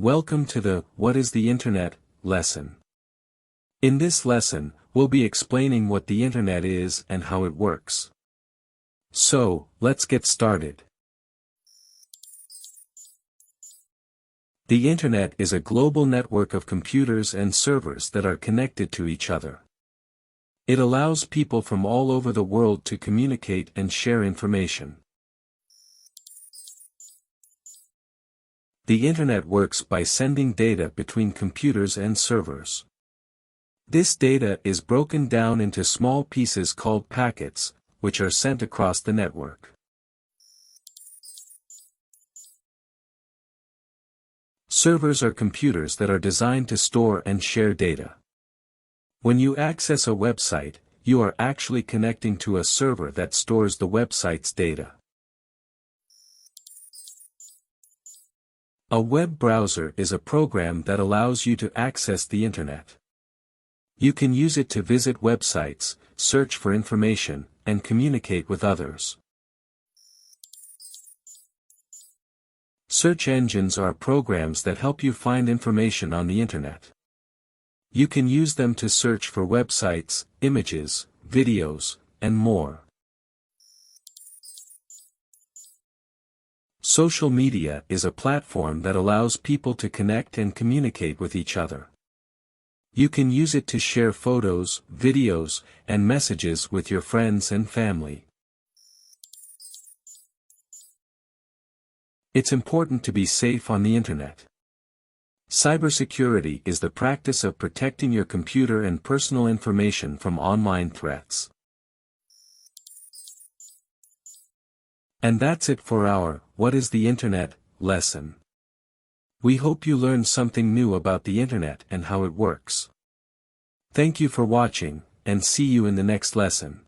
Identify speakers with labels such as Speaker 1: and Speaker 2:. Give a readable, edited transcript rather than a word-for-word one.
Speaker 1: Welcome to the What is the Internet lesson. In this lesson, we'll be explaining what the Internet is and how it works. So, let's get started. The Internet is a global network of computers and servers that are connected to each other. It allows people from all over the world to communicate and share information. The Internet works by sending data between computers and servers. This data is broken down into small pieces called packets, which are sent across the network. Servers are computers that are designed to store and share data. When you access a website, you are actually connecting to a server that stores the website's data. A web browser is a program that allows you to access the Internet. You can use it to visit websites, search for information, and communicate with others. Search engines are programs that help you find information on the Internet. You can use them to search for websites, images, videos, and more. Social media is a platform that allows people to connect and communicate with each other. You can use it to share photos, videos, and messages with your friends and family. It's important to be safe on the Internet. Cybersecurity is the practice of protecting your computer and personal information from online threats. And that's it for our What is the Internet lesson. We hope you learned something new about the Internet and how it works. Thank you for watching, and see you in the next lesson.